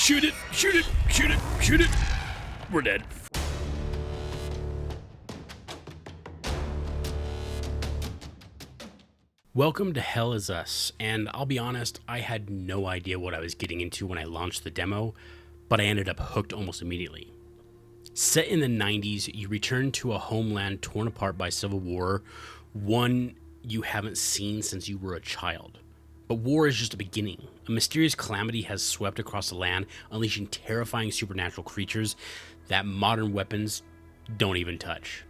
Shoot it! Shoot it! Shoot it! Shoot it! We're dead. Welcome to Hell Is Us, and I'll be honest, I had no idea what I was getting into when I launched the demo, but I ended up hooked almost immediately. Set in the 90s, you return to a homeland torn apart by civil war, one you haven't seen since you were a child. But war is just a beginning. A mysterious calamity has swept across the land, unleashing terrifying supernatural creatures that modern weapons don't even touch.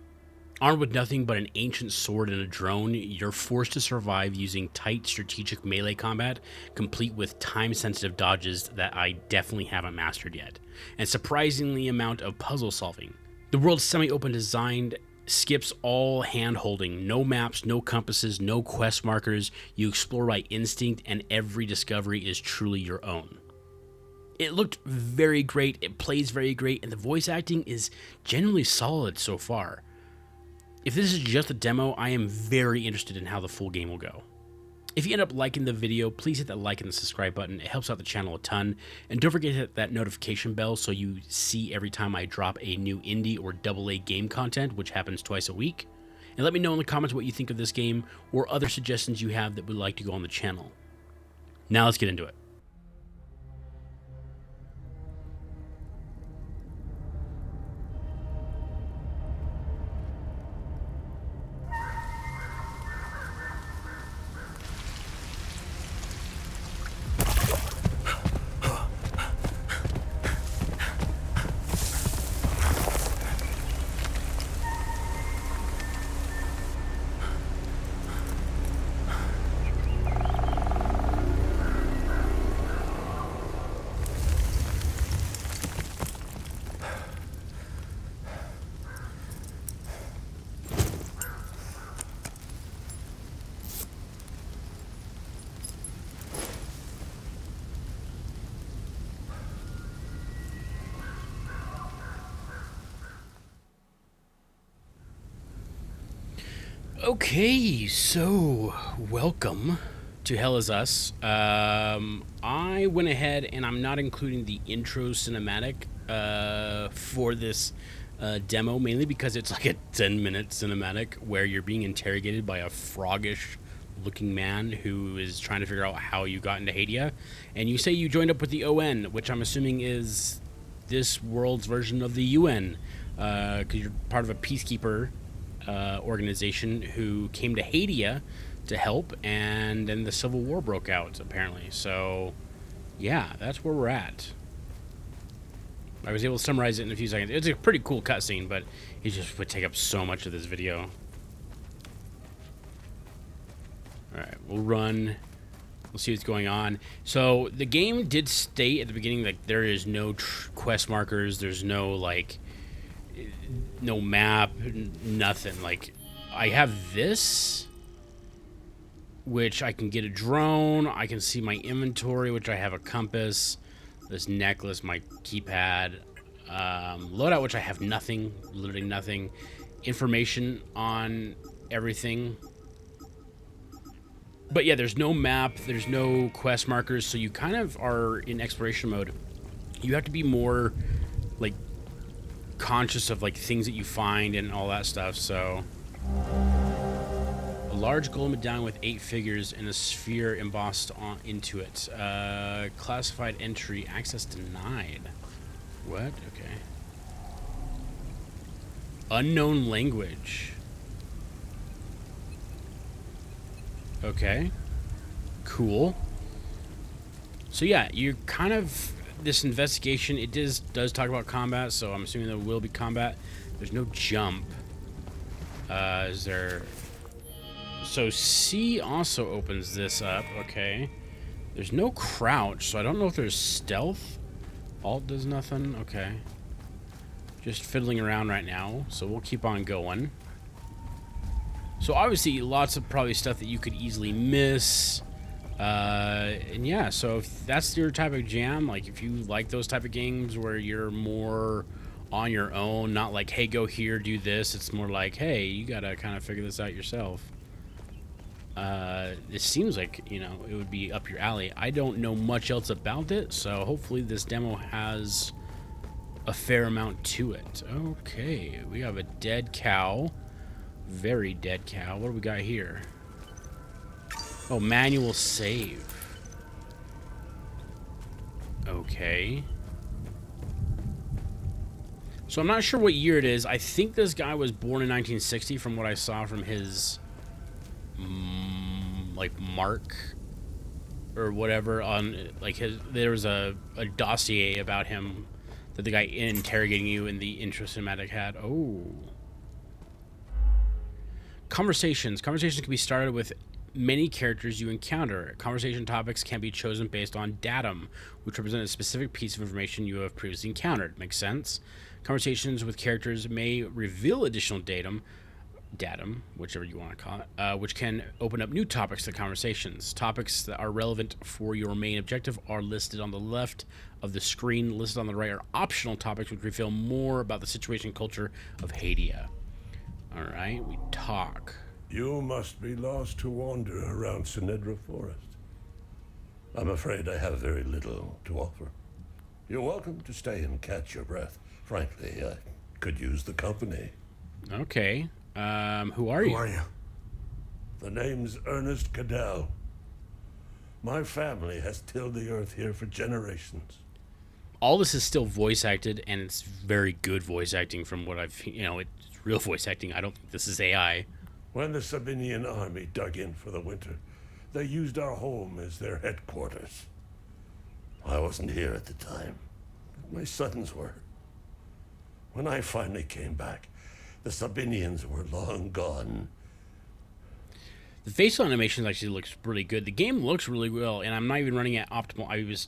Armed with nothing but an ancient sword and a drone, you're forced to survive using tight strategic melee combat, complete with time-sensitive dodges that I definitely haven't mastered yet, and surprisingly amount of puzzle solving. The world's semi-open design skips all hand-holding, no maps, no compasses, no quest markers. You explore by instinct, and every discovery is truly your own. It looked very great, it plays very great, and the voice acting is genuinely solid so far. If this is just a demo, I am very interested in how the full game will go. If you end up liking the video, please hit that like and the subscribe button. It helps out the channel a ton. And don't forget to hit that notification bell so you see every time I drop a new indie or AA game content, which happens twice a week. And let me know in the comments what you think of this game or other suggestions you have that would like to go on the channel. Now let's get into it. Okay, so welcome to Hell Is Us. I went ahead and I'm not including the intro cinematic for this demo, mainly because it's like a 10-minute cinematic where you're being interrogated by a froggish looking man who is trying to figure out how you got into Hadia, and you say you joined up with the ON, which I'm assuming is this world's version of the UN, because you're part of a peacekeeper organization who came to Hadia to help, and then the Civil War broke out, apparently. So, yeah, that's where we're at. I was able to summarize it in a few seconds. It's a pretty cool cutscene, but it just would take up so much of this video. Alright, we'll run. We'll see what's going on. So, the game did state at the beginning, like, there is no quest markers, there's no, like, no map, nothing. Like, I have this, which I can get a drone, I can see my inventory, which I have a compass, this necklace, my keypad, loadout, which I have nothing, literally nothing, information on everything. But yeah, there's no map, there's no quest markers, so you kind of are in exploration mode. You have to be more, like, conscious of, like, things that you find and all that stuff. So a large gold medallion with 8 figures and a sphere embossed into it. Classified entry, access denied. What? Okay. Unknown language. Okay, cool. So yeah, you're kind of, this investigation, it does talk about combat, so I'm assuming there will be combat. There's no jump. Is there? So C also opens this up. Okay. There's no crouch, so I don't know if there's stealth. Alt does nothing. Okay. Just fiddling around right now, so we'll keep on going. So obviously lots of probably stuff that you could easily miss. And yeah, so if that's your type of jam, like if you like those type of games where you're more on your own, not like, hey, go here, do this. It's more like, hey, you gotta kind of figure this out yourself. It seems like, you know, it would be up your alley. I don't know much else about it, so hopefully this demo has a fair amount to it. Okay, we have a dead cow. Very dead cow. What do we got here? Oh, manual save. Okay. So I'm not sure what year it is. I think this guy was born in 1960 from what I saw from his like mark or whatever on like his. There was a dossier about him that the guy interrogating you in the intro cinematic had. Oh. Conversations. Conversations can be started with many characters you encounter. Conversation topics can be chosen based on datum, which represent a specific piece of information you have previously encountered. Makes sense? Conversations with characters may reveal additional datum, whichever you want to call it, which can open up new topics to conversations. Topics that are relevant for your main objective are listed on the left of the screen. Listed on the right are optional topics which reveal more about the situation and culture of Hadia. All right, we talk. You must be lost to wander around Senedra Forest. I'm afraid I have very little to offer. You're welcome to stay and catch your breath. Frankly, I could use the company. Okay. Who are you? Who are you? The name's Ernest Cadell. My family has tilled the earth here for generations. All this is still voice acted, and it's very good voice acting from what I've, you know, it's real voice acting. I don't think this is AI. When the Sabinian army dug in for the winter, they used our home as their headquarters. I wasn't here at the time, but my sons were. When I finally came back, the Sabinians were long gone. The facial animation actually looks really good. The game looks really well, and I'm not even running at optimal. I was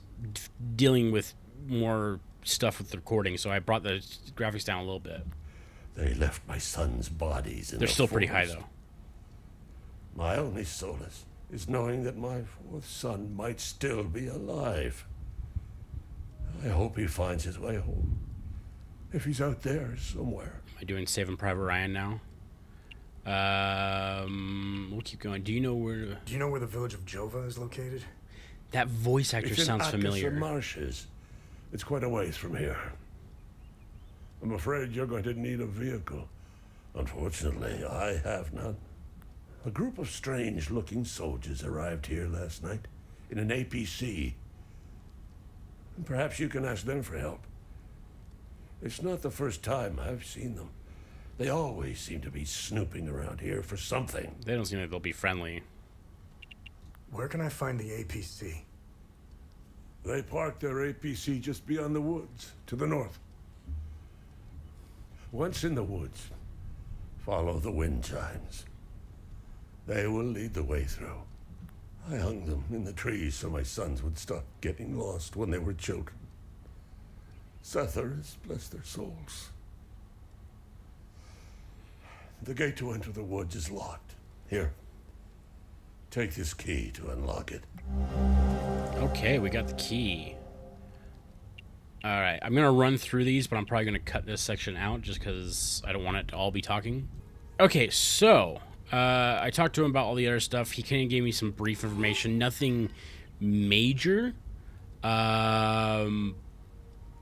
dealing with more stuff with the recording, so I brought the graphics down a little bit. They left my sons' bodies in They're the still pretty high, forest. though. My only solace is knowing that my fourth son might still be alive. I hope he finds his way home. If he's out there somewhere. Am I doing Saving Private Ryan now? We'll keep going. Do you know where... Do you know where the village of Jova is located? That voice actor It's sounds in familiar. Marshes. It's quite a ways from here. I'm afraid you're going to need a vehicle. Unfortunately, I have none. A group of strange-looking soldiers arrived here last night in an APC. And perhaps you can ask them for help. It's not the first time I've seen them. They always seem to be snooping around here for something. They don't seem like they'll be friendly. Where can I find the APC? They parked their APC just beyond the woods, to the north. Once in the woods, follow the wind chimes. They will lead the way through. I hung them in the trees so my sons would stop getting lost when they were children. Setharus, bless their souls. The gate to enter the woods is locked. Here, take this key to unlock it. Okay, we got the key. Alright, I'm going to run through these, but I'm probably going to cut this section out just because I don't want it to all be talking. Okay, so I talked to him about all the other stuff. He kind of gave me some brief information. Nothing major, but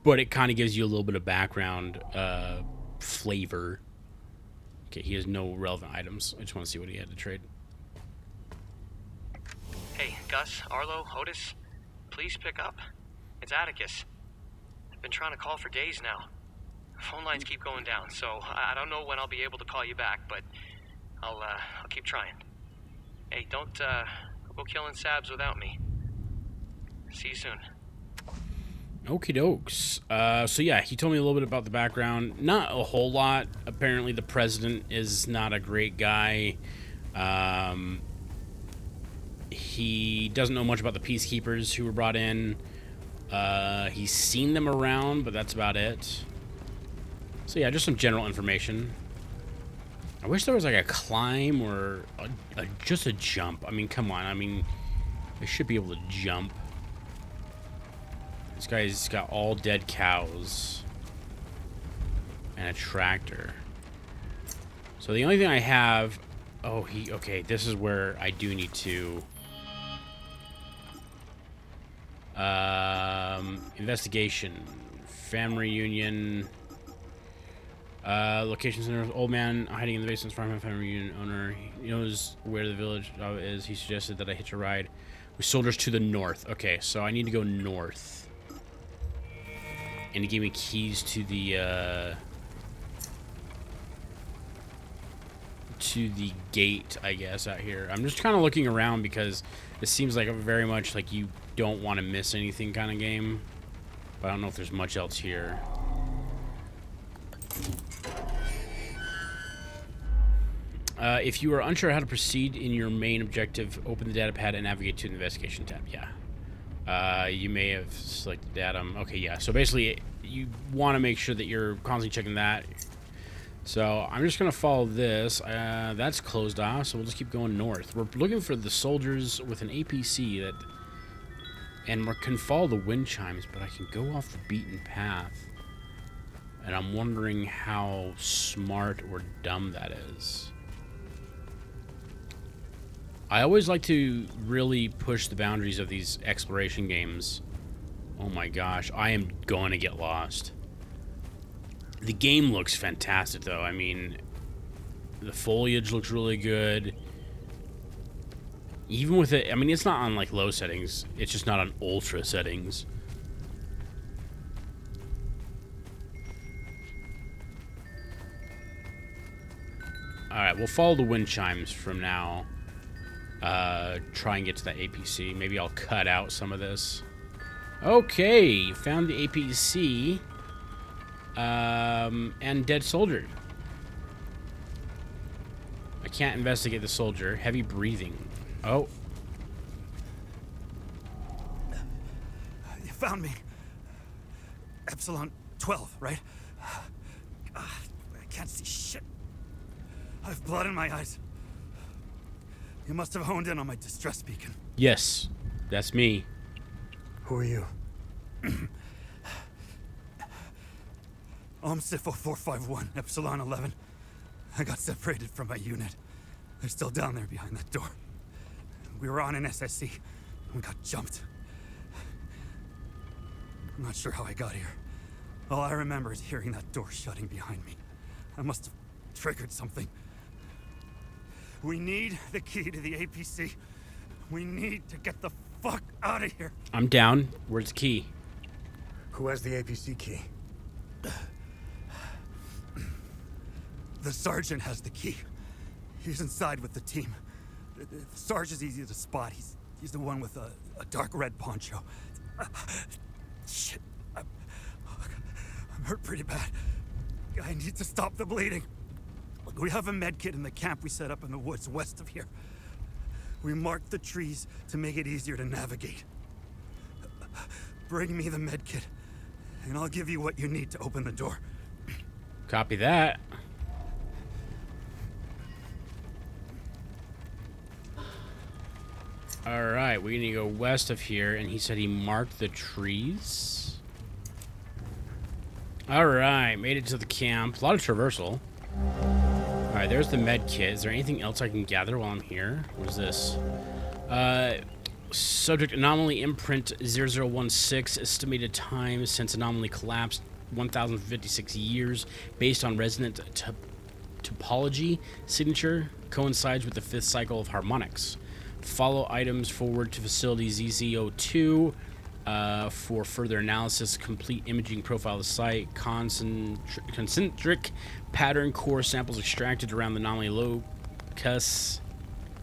it kind of gives you a little bit of background flavor. Okay, he has no relevant items. I just want to see what he had to trade. Hey, Gus, Arlo, Otis, please pick up. It's Atticus. I've been trying to call for days now. Phone lines keep going down, so I don't know when I'll be able to call you back, but I'll keep trying. Hey, don't go killing Sabs without me. See you soon. Okie dokes. So yeah, he told me a little bit about the background. Not a whole lot. Apparently the president is not a great guy. He doesn't know much about the peacekeepers who were brought in. He's seen them around, but that's about it. So yeah, just some general information. I wish there was like a climb or just a jump. I mean, come on. I mean, they should be able to jump. This guy's got all dead cows and a tractor. So the only thing I have Oh, okay, this is where I do need to... investigation. Family reunion. Location center. Old man hiding in the basement from a family reunion owner. He knows where the village is. He suggested that I hitch a ride with soldiers to the north. Okay, so I need to go north. And he gave me keys to the gate, I guess, out here. I'm just kind of looking around because it seems like a very much like you don't want to miss anything kind of game. But I don't know if there's much else here. If you are unsure how to proceed in your main objective, open the data pad and navigate to the investigation tab. Yeah. You may have selected datum. Okay, yeah. So basically, you want to make sure that you're constantly checking that. So I'm just going to follow this. That's closed off, so we'll just keep going north. We're looking for the soldiers with an APC that... And we can follow the wind chimes, but I can go off the beaten path. And I'm wondering how smart or dumb that is. I always like to really push the boundaries of these exploration games. Oh my gosh, I am going to get lost. The game looks fantastic, though. I mean, the foliage looks really good. Even with it, I mean, it's not on, like, low settings. It's just not on ultra settings. Alright, we'll follow the wind chimes from now. Try and get to that APC. Maybe I'll cut out some of this. Okay, found the APC. And dead soldier. I can't investigate the soldier. Heavy breathing. Oh. You found me. Epsilon 12, right? I can't see shit. I have blood in my eyes. You must have honed in on my distress beacon. Yes, that's me. Who are you? Sifo 451, Epsilon 11. I got separated from my unit. They're still down there behind that door. We were on an SSC. We got jumped. I'm not sure how I got here. All I remember is hearing that door shutting behind me. I must have triggered something. We need the key to the APC. We need to get the fuck out of here. I'm down. Where's the key? Who has the APC key? The sergeant has the key. He's inside with the team. The sergeant's easy to spot. He's the one with a dark red poncho. Shit. I'm hurt pretty bad. I need to stop the bleeding. We have a med kit in the camp we set up in the woods west of here. We marked the trees to make it easier to navigate. Bring me the med kit, and I'll give you what you need to open the door. Copy that. Alright, we need to go west of here, and he said he marked the trees. Alright, made it to the camp. A lot of traversal. Alright, there's the med kit. Is there anything else I can gather while I'm here? What is this? Subject anomaly imprint 0016. Estimated time since anomaly collapsed 1,056 years. Based on resonant topology. Signature coincides with the 5th cycle of harmonics. Follow items forward to facility ZZ02 for further analysis. Complete imaging profile of the site. Concentric pattern core samples extracted around the anomaly locus.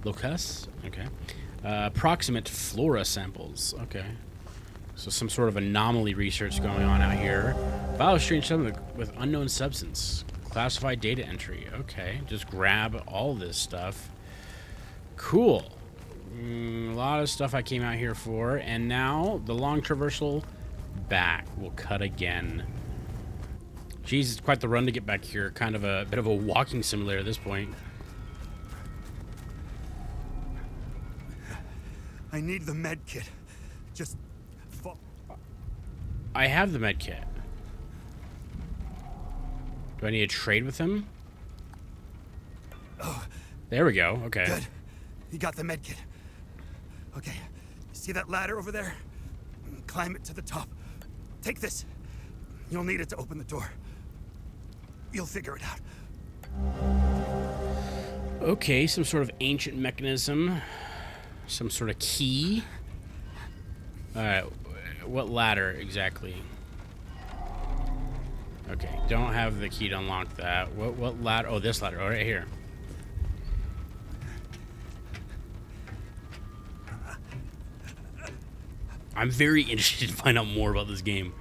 Okay. Approximate flora samples. Okay. So some sort of anomaly research going on out here. File strange subject with unknown substance. Classified data entry. Okay. Just grab all this stuff. Cool. A lot of stuff I came out here for, and now the long traversal back. We'll cut again. Jeez, it's quite the run to get back here. Kind of a bit of a walking simulator at this point. I need the med kit. Just... I have the med kit. Do I need to trade with him? Oh, There we go. Okay. Good. You got the med kit. Okay. See that ladder over there? Climb it to the top. Take this. You'll need it to open the door. You'll figure it out. Okay, some sort of ancient mechanism. Some sort of key. Alright, what ladder exactly? Okay, don't have the key to unlock that. What ladder? Oh, this ladder. Oh, right here. I'm very interested to find out more about this game.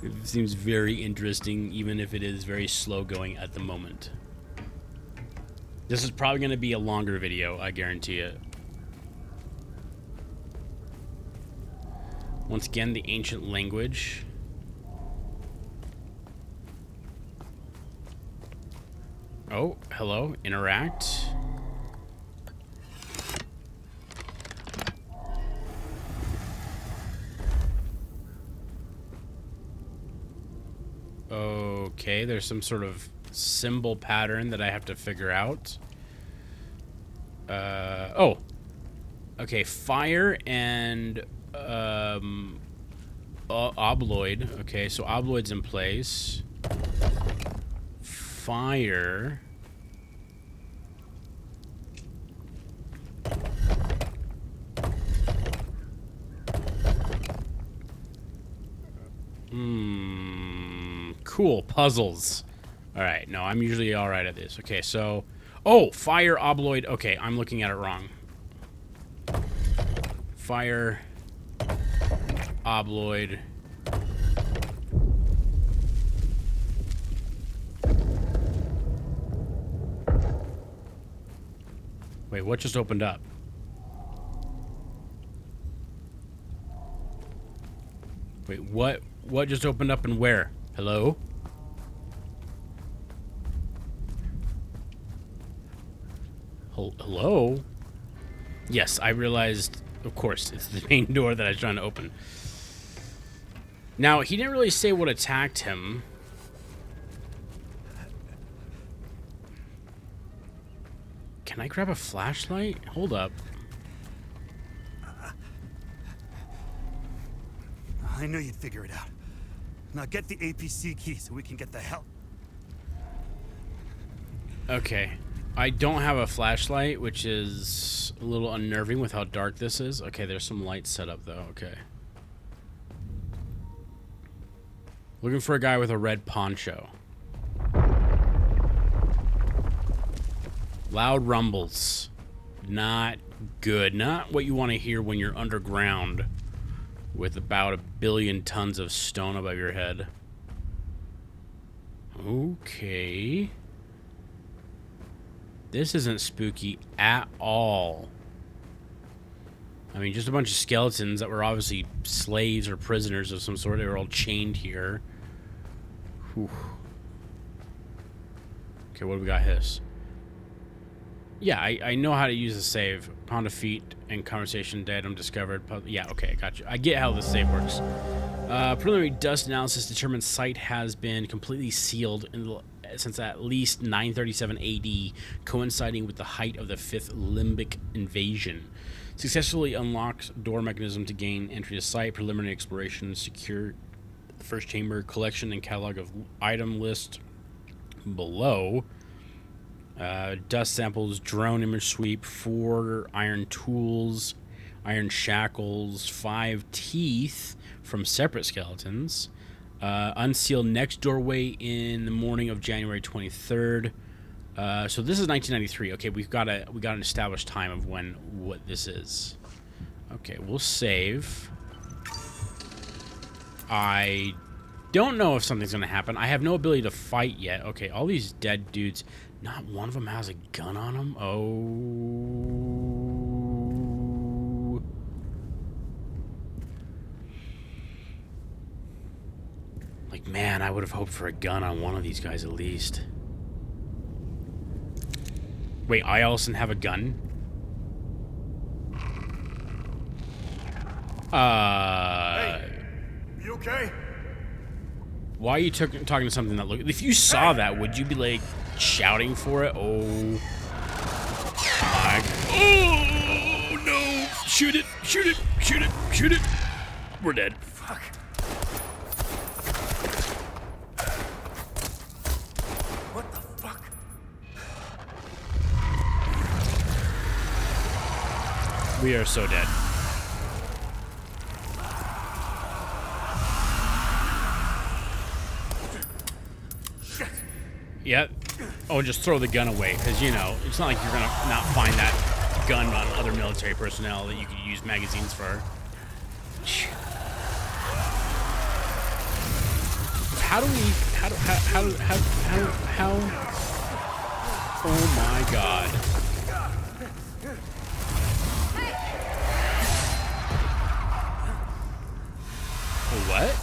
It seems very interesting, even if it is very slow going at the moment. This is probably going to be a longer video, I guarantee it. Once again, the ancient language. Oh, hello. Interact. Okay, there's some sort of symbol pattern that I have to figure out. Oh. Okay, fire and obloid. Okay, so obloid's in place. Fire. Cool. Puzzles. Alright, no, I'm usually alright at this. Okay, so... Oh! Fire, obloid. Okay, I'm looking at it wrong. Fire... Obloid... Wait, what just opened up? Wait, what? What just opened up and where? Hello? Hello? Yes, I realized, of course, it's the main door that I was trying to open. Now, he didn't really say what attacked him. Can I grab a flashlight? Hold up. I knew you'd figure it out. Now get the APC key so we can get the hell... Okay. I don't have a flashlight, which is a little unnerving with how dark this is. Okay, there's some lights set up, though. Okay. Looking for a guy with a red poncho. Loud rumbles. Not good. Not what you want to hear when you're underground with about 1 billion tons of stone above your head. Okay. This isn't spooky at all. I mean, just a bunch of skeletons that were obviously slaves or prisoners of some sort. They were all chained here. Whew. Okay, what do we got? Hiss. Yeah, I know how to use the save. Pound of feet and conversation dead. I'm discovered. Yeah, okay, gotcha. I get how the save works. Preliminary dust analysis determines site has been completely sealed since at least 937 AD, coinciding with the height of the 5th Limbic invasion. Successfully unlocks door mechanism to gain entry to site. Preliminary exploration. Secure the first chamber. Collection and catalog of item list below. Dust samples, drone image sweep, 4 iron tools, iron shackles, 5 teeth from separate skeletons. Unsealed next doorway in the morning of January 23rd. So this is 1993. Okay, we got an established time of what this is. Okay, we'll save. I don't know if something's gonna happen. I have no ability to fight yet. Okay, all these dead dudes. Not one of them has a gun on him. Oh. Like, man, I would have hoped for a gun on one of these guys at least. Wait, I also have a gun? Hey, you okay? Why are you talking to something that look... If you saw that, would you be, like, shouting for it? Oh. Oh, no. Shoot it. Shoot it. Shoot it. Shoot it. We're dead. Fuck. What the fuck? We are so dead. Yep. Oh, just throw the gun away, because, you know, it's not like you're going to not find that gun on other military personnel that you could use magazines for. How do we... How... Oh, my God. What?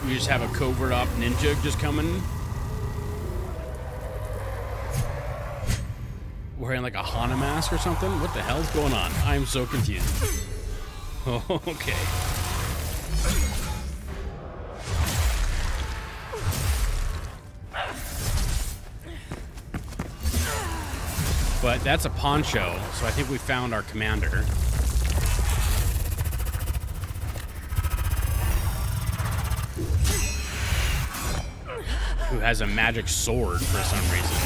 You just have a covert op ninja just coming? Wearing like a Hana mask or something? What the hell's going on? I'm so confused. Oh, okay. But that's a poncho, so I think we found our commander. Who has a magic sword for some reason.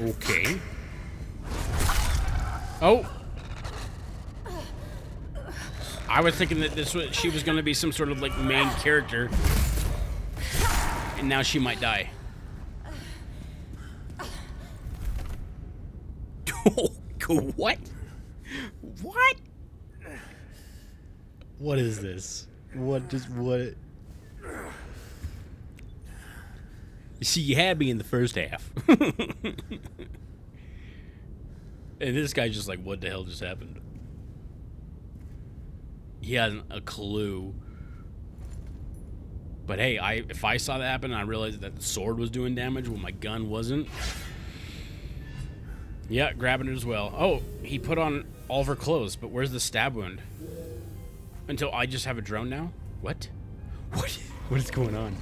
Okay. Oh! I was thinking that she was going to be some sort of like main character. And now she might die. What? What? What is this? What? You see, you had me in the first half. And this guy's just like, what the hell just happened? He hasn't a clue. But hey, if I saw that happen and I realized that the sword was doing damage when my gun wasn't. Yeah, grabbing it as well. Oh, he put on all of her clothes, but where's the stab wound? Until I just have a drone now? What? What? What is going on?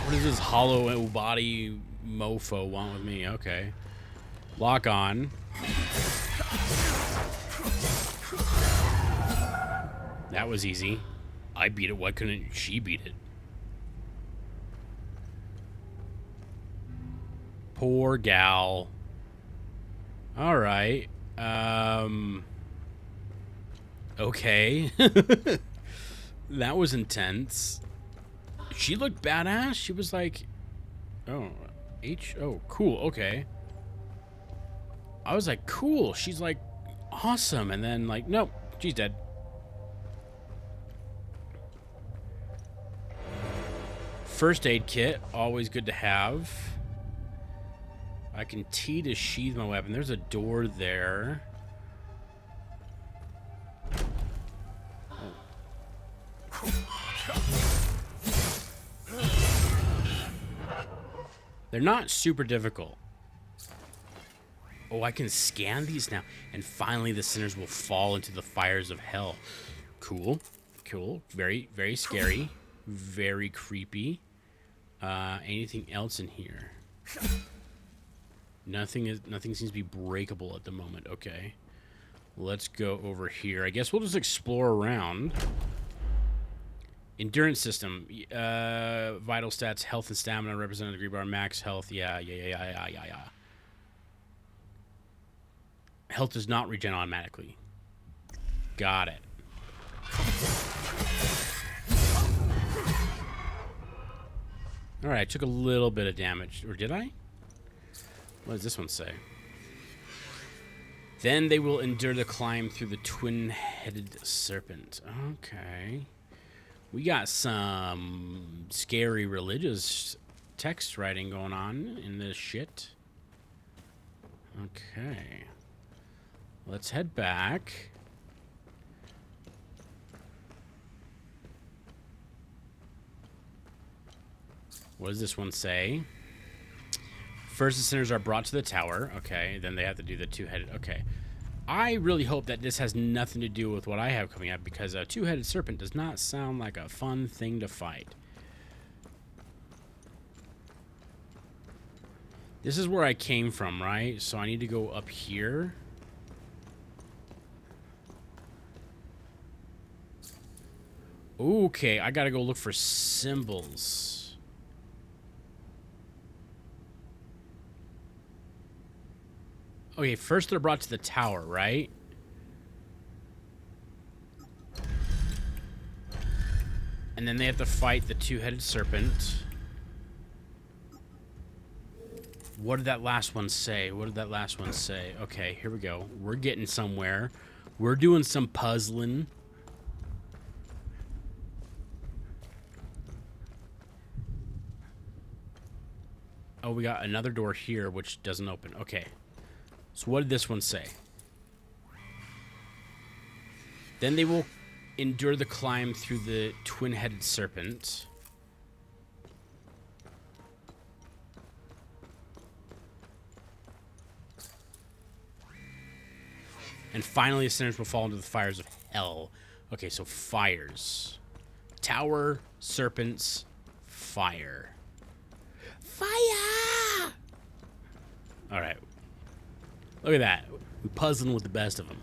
What does this hollow body mofo want with me? Okay. Lock on. That was easy. I beat it. Why couldn't she beat it? Poor gal. All right. Okay. That was intense. She looked badass. She was like, oh, oh, cool. Okay. I was like, cool. She's like, awesome. And then like, nope, she's dead. First aid kit, always good to have. I can T to sheath my weapon. There's a door there. They're not super difficult. Oh, I can scan these now. And finally the sinners will fall into the fires of hell. Cool. Cool. Very, very scary. Very creepy. Anything else in here? Nothing seems to be breakable at the moment. Okay. Let's go over here. I guess we'll just explore around. Endurance system. Vital stats, health and stamina, represented degree bar, max health. Yeah. Health does not regen automatically. Got it. Alright, I took a little bit of damage. Or did I? What does this one say? Then they will endure the climb through the twin-headed serpent. Okay. We got some scary religious text writing going on in this shit. Okay. Let's head back. What does this one say? First, the sinners are brought to the tower. Okay, then they have to do the two-headed. Okay. I really hope that this has nothing to do with what I have coming up, because a two-headed serpent does not sound like a fun thing to fight. This is where I came from, right? So I need to go up here. Okay, I gotta go look for symbols. Okay, first they're brought to the tower, right? And then they have to fight the two-headed serpent. What did that last one say? What did that last one say? Okay, here we go. We're getting somewhere. We're doing some puzzling. Oh, we got another door here, which doesn't open. Okay. So what did this one say? Then they will endure the climb through the twin-headed serpent. And finally, the sinners will fall into the fires of hell. Okay, so fires. Tower, serpents, fire. Fire! All right. Look at that. We're puzzling with the best of them.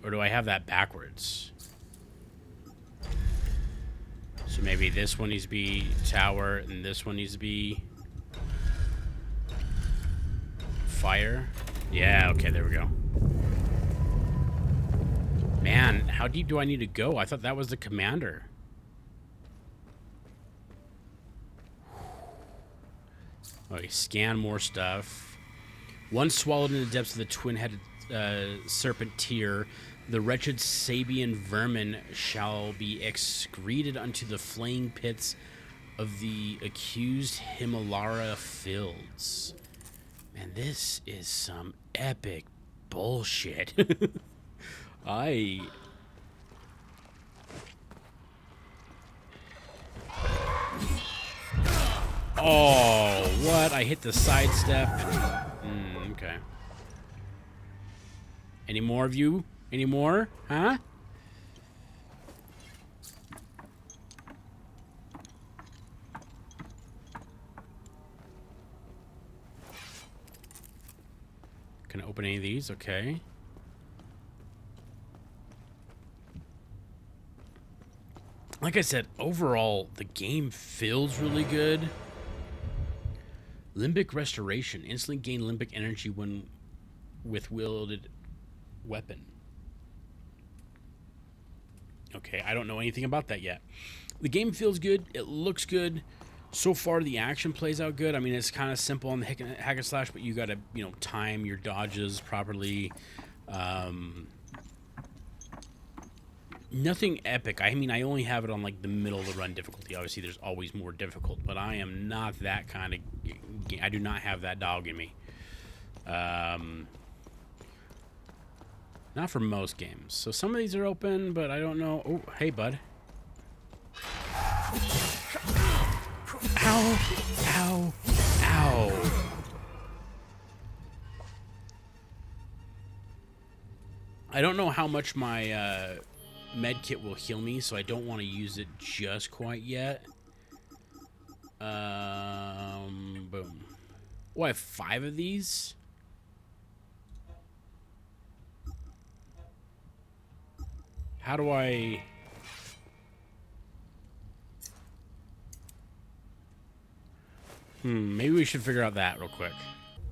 Or do I have that backwards? So maybe this one needs to be tower, and this one needs to be fire. Yeah, okay, there we go. Man, how deep do I need to go? I thought that was the commander. Okay, scan more stuff. Once swallowed in the depths of the twin-headed serpent tier, the wretched Sabian vermin shall be excreted unto the flaying pits of the accused Himalaya fields. Man, this is some epic bullshit. Oh, what? I hit the sidestep. Okay. Any more of you? Any more? Huh? Can I open any of these? Okay. Like I said, overall, the game feels really good. Limbic Restoration. Instantly gain limbic energy when with wielded weapon. Okay, I don't know anything about that yet. The game feels good. It looks good. So far, the action plays out good. I mean, it's kind of simple on the hack and slash, but you got to, you know, time your dodges properly. Nothing epic. I mean, I only have it on, like, the middle of the run difficulty. Obviously, there's always more difficult, but I am not that kind of... I do not have that dog in me. Not for most games. So some of these are open, but I don't know. Oh, hey, bud. Ow! Ow! Ow! I don't know how much my med kit will heal me, so I don't want to use it just quite yet. Boom. Oh, I have 5 of these? How do I... maybe we should figure out that real quick.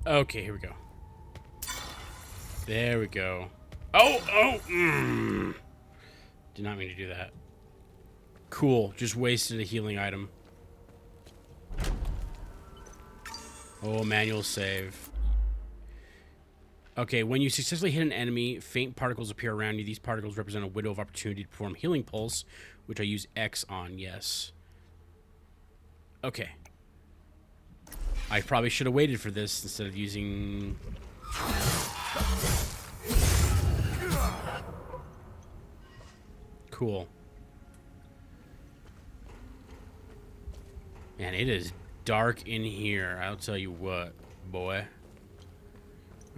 Okay, here we go. There we go. Oh! Did not mean to do that. Cool, just wasted a healing item. Oh, manual save. Okay, when you successfully hit an enemy, faint particles appear around you. These particles represent a window of opportunity to perform healing pulse, which I use X on, yes. Okay. I probably should have waited for this instead of using... Cool. Man, it is dark in here. I'll tell you what, boy.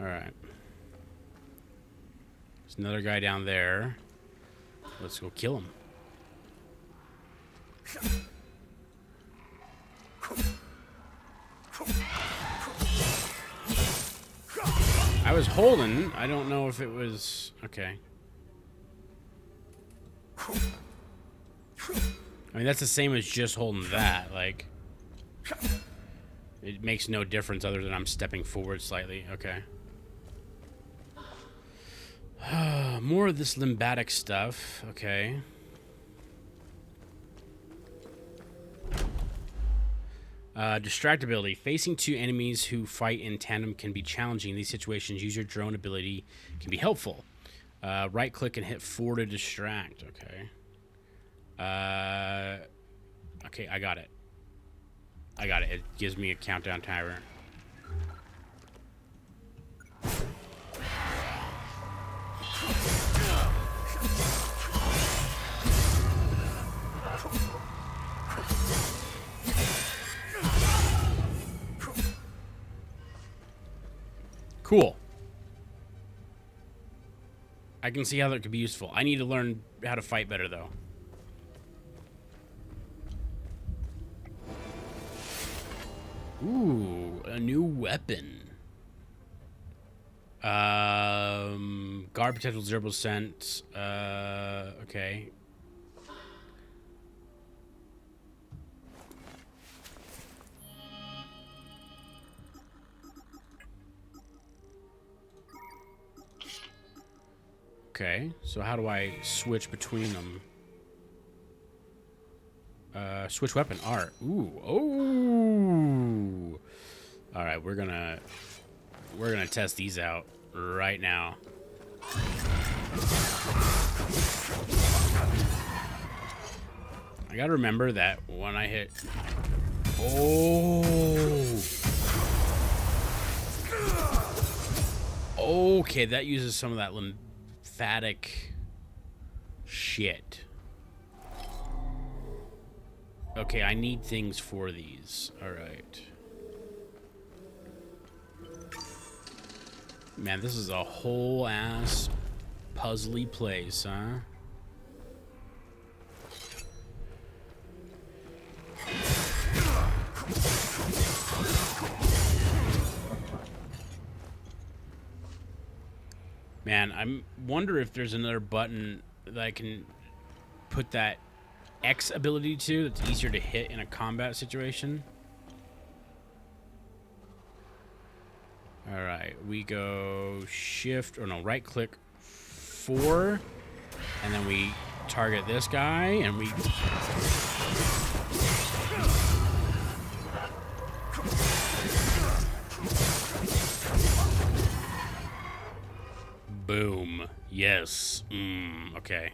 Alright. There's another guy down there. Let's go kill him. I was holding. I don't know if it was... Okay. I mean, that's the same as just holding that. Like, it makes no difference other than I'm stepping forward slightly. Okay. More of this limbatic stuff. Okay. Distractibility. Facing two enemies who fight in tandem can be challenging. In these situations, use your drone ability can be helpful. Right click and hit 4 to distract. Okay. Okay, I got it. I got it. It gives me a countdown timer. Cool. I can see how that could be useful. I need to learn how to fight better, though. Ooh, a new weapon. Guard potential 0%. Okay. Okay, so how do I switch between them? Switch weapon, R. Ooh, oh. All right, we're gonna test these out right now. I gotta remember that when I hit. Oh. Okay, that uses some of that lymphatic shit. Okay, I need things for these. All right. Man, this is a whole ass puzzly place, huh? Man, I wonder if there's another button that I can put that X ability to that's easier to hit in a combat situation. All right, we go shift, or no, right click 4, and then we target this guy, and we... Boom. Yes. Okay.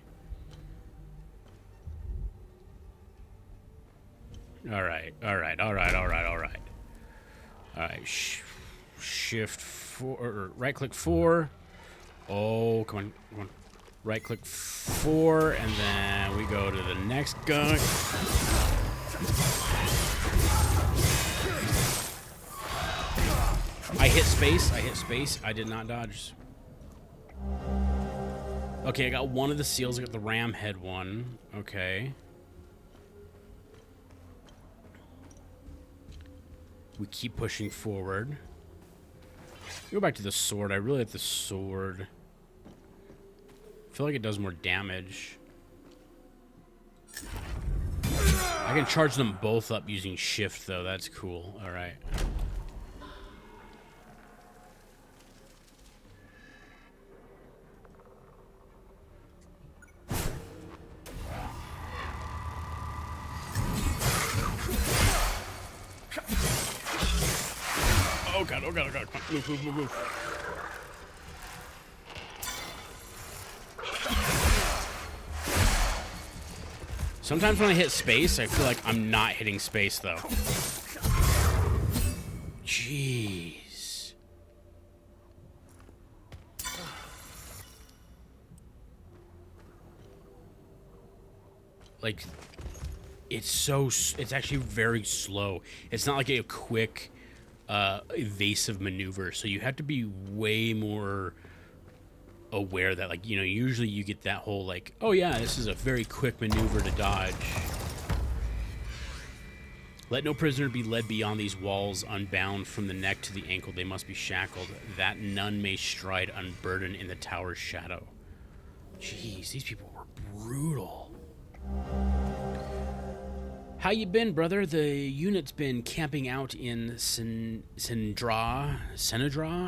All right. Shift 4, or right click 4. Oh, come on. Right click 4, and then we go to the next guy. I hit space. I did not dodge. Okay, I got one of the seals. I got the ram head one. Okay. We keep pushing forward. Go back to the sword. I really like the sword. I feel like it does more damage. I can charge them both up using shift, though. That's cool. All right. Oh god. Come on. Move. Sometimes when I hit space, I feel like I'm not hitting space, though. Jeez. like, it's actually very slow. It's not like a quick evasive maneuver, so you have to be way more aware that, like, you know, usually you get that whole like, oh yeah, this is a very quick maneuver to dodge. Let no prisoner be led beyond these walls unbound from the neck to the ankle. They must be shackled, that none may stride unburdened in the tower's shadow. Jeez, these people were brutal. How you been, brother? The unit's been camping out in Senedra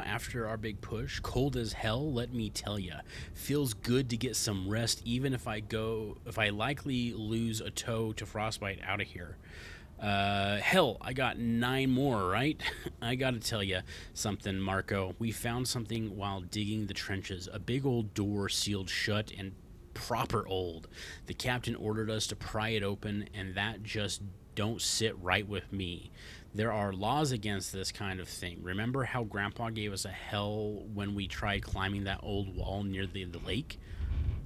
after our big push. Cold as hell, let me tell ya. Feels good to get some rest, even if I likely lose a toe to frostbite out of here. Hell, I got 9 more, right? I gotta tell you something, Marco. We found something while digging the trenches. A big old door sealed shut and proper old. The captain ordered us to pry it open, and that just don't sit right with me. There are laws against this kind of thing. Remember how Grandpa gave us a hell when we tried climbing that old wall near the lake?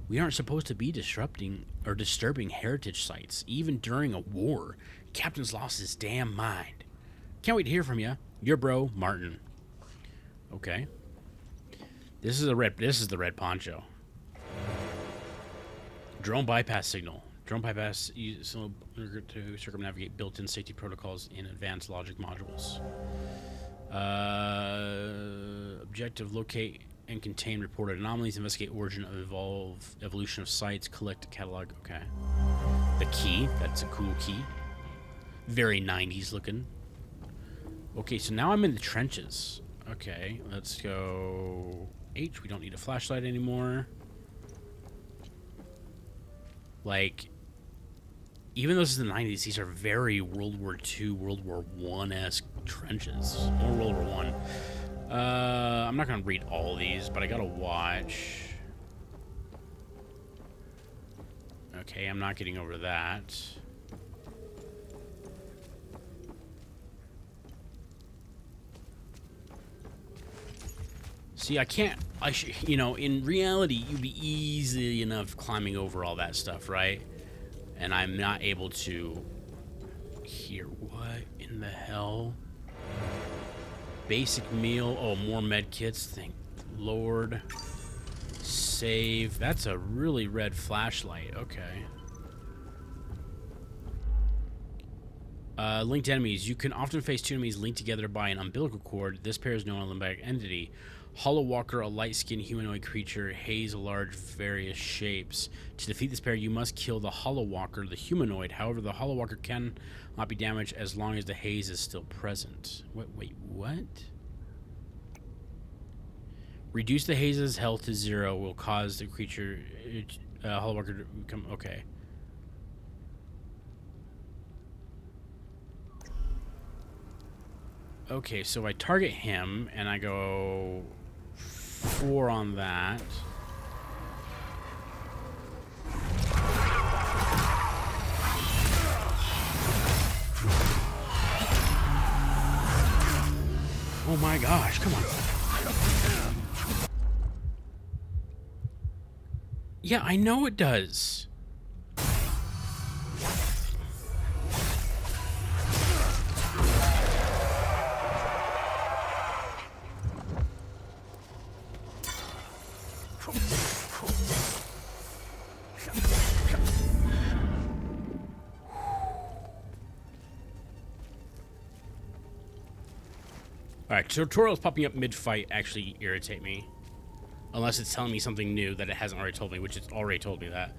We aren't supposed to be disrupting or disturbing heritage sites, even during a war. Captain's lost his damn mind. Can't wait to hear from you. Your bro, Martin. Okay. This is the red poncho. Drone bypass signal. Drone bypass to circumnavigate built-in safety protocols in advanced logic modules. Objective: locate and contain reported anomalies. Investigate origin of evolution of sites. Collect catalog. Okay. The key. That's a cool key. Very 90s looking. Okay, so now I'm in the trenches. Okay, let's go H. We don't need a flashlight anymore. Like, even though this is the 90s, these are very World War II, World War I-esque trenches. More World War I. I'm not going to read all these, but I got to watch. Okay, I'm not getting over that. See, you know, in reality, you'd be easy enough climbing over all that stuff, right? And I'm not able to hear. What in the hell? Basic meal. Oh, more med kits. Thank Lord. Save. That's a really red flashlight. Okay. Linked enemies. You can often face 2 enemies linked together by an umbilical cord. This pair is known as a limbic entity. Hollow Walker, a light-skinned humanoid creature. Haze, a large, various shapes. To defeat this pair, you must kill the Hollow Walker, the humanoid. However, the Hollow Walker cannot be damaged as long as the haze is still present. Wait, what? Reduce the haze's health to 0 will cause the creature, Hollow Walker, to become... Okay. Okay, so I target him, and I go 4 on that. Oh my gosh, come on. Yeah, I know it does. Alright, tutorials popping up mid-fight actually irritate me. Unless it's telling me something new that it hasn't already told me, which it's already told me that.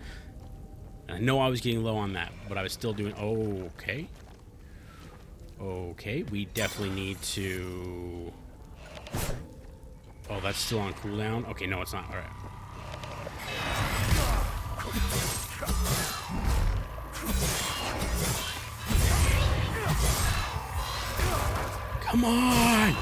And I know I was getting low on that, but I was still doing... Oh, okay. Okay, we definitely need to... Oh, that's still on cooldown? Okay, no, it's not. Alright. Come on!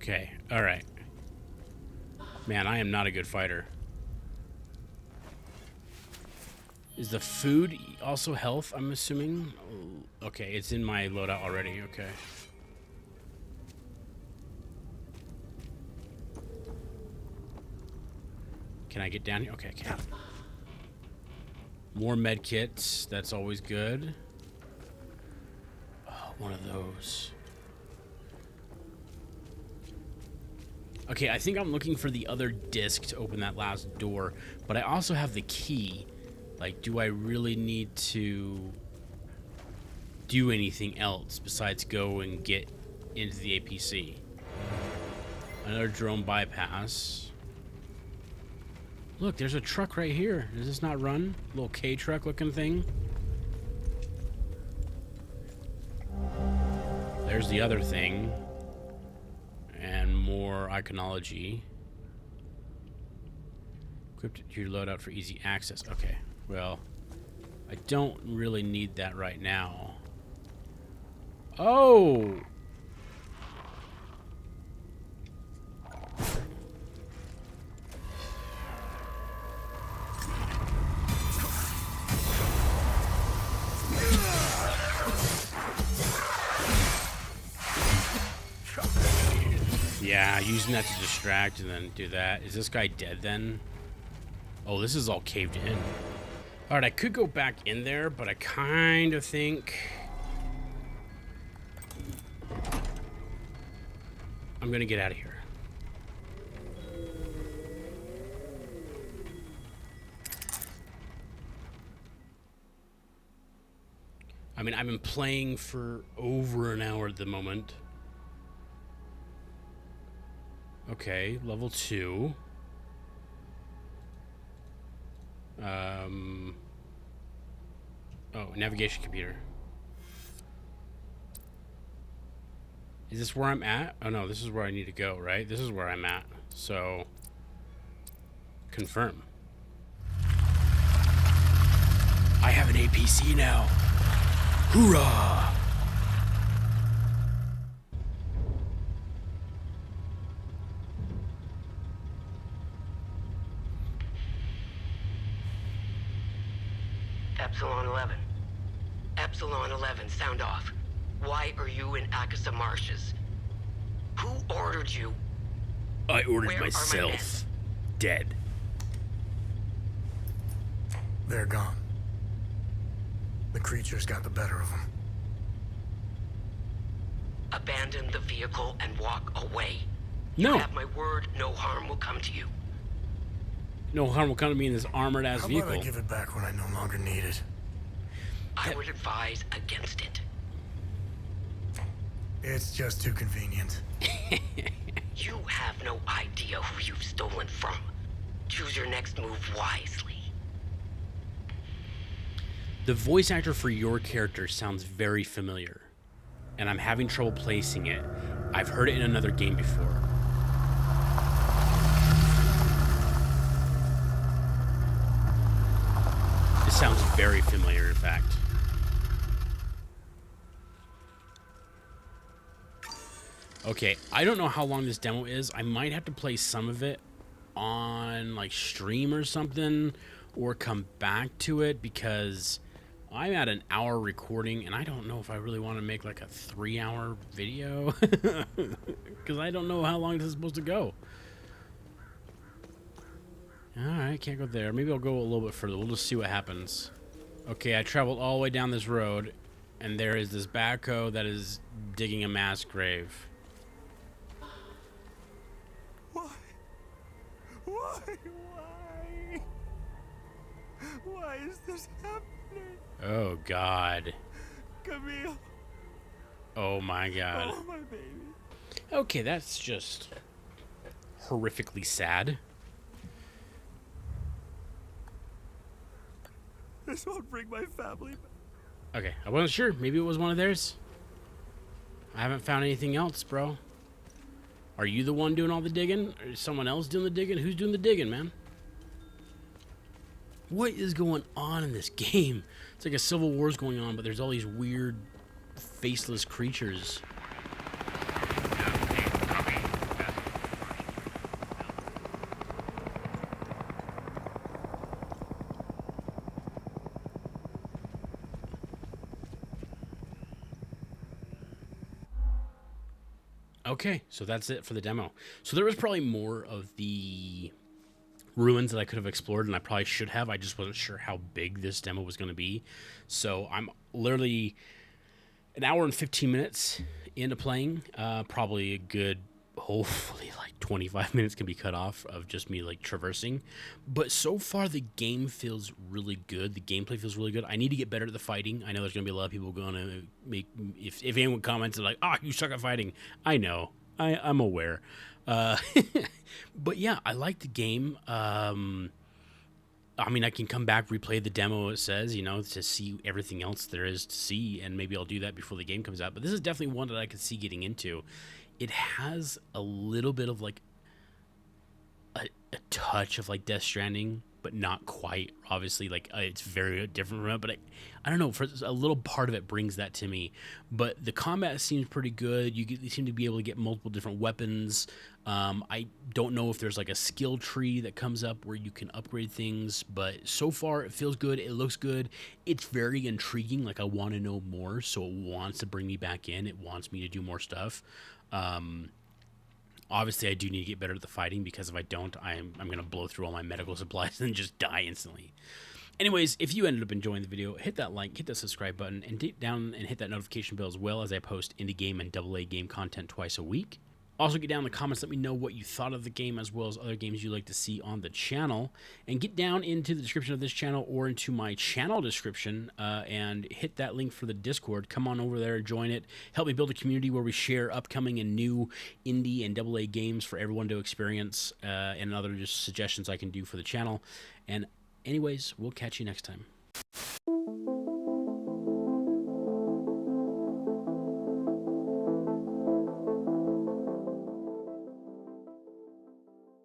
Okay, alright. Man, I am not a good fighter. Is the food also health, I'm assuming? Oh, okay, it's in my loadout already, okay. Can I get down here? Okay, I can. More med kits, that's always good. Oh, one of those. Okay, I think I'm looking for the other disc to open that last door, but I also have the key. Like, do I really need to do anything else besides go and get into the APC? Another drone bypass. Look, there's a truck right here. Does this not run? Little K truck looking thing. There's the other thing. And more iconology. Equipped your loadout for easy access. Okay, well, I don't really need that right now. Oh! Yeah, using that to distract and then do that. Is this guy dead then? Oh, this is all caved in. Alright, I could go back in there, but I kind of think I'm gonna get out of here. I mean, I've been playing for over an hour at the moment. Okay, level 2. Oh, navigation computer. Is this where I'm at? Oh no, this is where I need to go, right? This is where I'm at. So, confirm. I have an APC now. Hoorah! Epsilon 11. Epsilon 11, sound off. Why are you in Akasa Marshes? Who ordered you? I ordered Where are my men? myself. Dead. They're gone. The creatures got the better of them. Abandon the vehicle and walk away. No. You have my word, no harm will come to you. No harm will come to me in this armored ass How vehicle. about I give it back when I no longer need it? I would advise against it. It's just too convenient. You have no idea who you've stolen from. Choose your next move wisely. The voice actor for your character sounds very familiar, and I'm having trouble placing it. I've heard it in another game before. It sounds very familiar, in fact. Okay, I don't know how long this demo is. I might have to play some of it on like stream or something, or come back to it because I'm at an hour recording and I don't know if I really want to make like a 3-hour video because I don't know how long this is supposed to go. Alright, can't go there. Maybe I'll go a little bit further. We'll just see what happens. Okay, I traveled all the way down this road and there is this backhoe that is digging a mass grave. Why is this happening? Oh God. Camille. Oh my God. Oh, my baby. Okay, that's just horrifically sad. This won't bring my family back. Okay, I wasn't sure. Maybe it was one of theirs. I haven't found anything else, bro. Are you the one doing all the digging? Or is someone else doing the digging? Who's doing the digging, man? What is going on in this game? It's like a civil war's going on, but there's all these weird, faceless creatures. Okay, so that's it for the demo. So there was probably more of the ruins that I could have explored, and I probably should have. I just wasn't sure how big this demo was going to be. So I'm literally an hour and 15 minutes into playing. Probably a good, hopefully, like 25 minutes can be cut off of just me like traversing. But so far, the game feels really good. The gameplay feels really good. I need to get better at the fighting. I know there's going to be a lot of people going to make, if anyone comments like, you suck at fighting. I know. I'm aware. But yeah, I like the game. I mean, I can come back, replay the demo, it says, to see everything else there is to see, and maybe I'll do that before the game comes out. But this is definitely one that I could see getting into. It has a little bit of, like, a touch of, like, Death Stranding, but not quite, obviously. Like, it's very different from it, but I don't know, for a little part of it brings that to me. But the combat seems pretty good. You seem to be able to get multiple different weapons. I don't know if there's like a skill tree that comes up where you can upgrade things, but so far it feels good. It looks good. It's very intriguing. Like, I want to know more, so it wants to bring me back in. It wants me to do more stuff. Obviously, I do need to get better at the fighting, because if I don't, I'm going to blow through all my medical supplies and just die instantly. Anyways, if you ended up enjoying the video, hit that like, hit that subscribe button, and dig down and hit that notification bell, as well as I post indie game and AA game content twice a week. Also, get down in the comments, let me know what you thought of the game, as well as other games you'd like to see on the channel. And get down into the description of this channel or into my channel description and hit that link for the Discord. Come on over there and join it. Help me build a community where we share upcoming and new indie and AA games for everyone to experience, and other just suggestions I can do for the channel. And anyways, we'll catch you next time.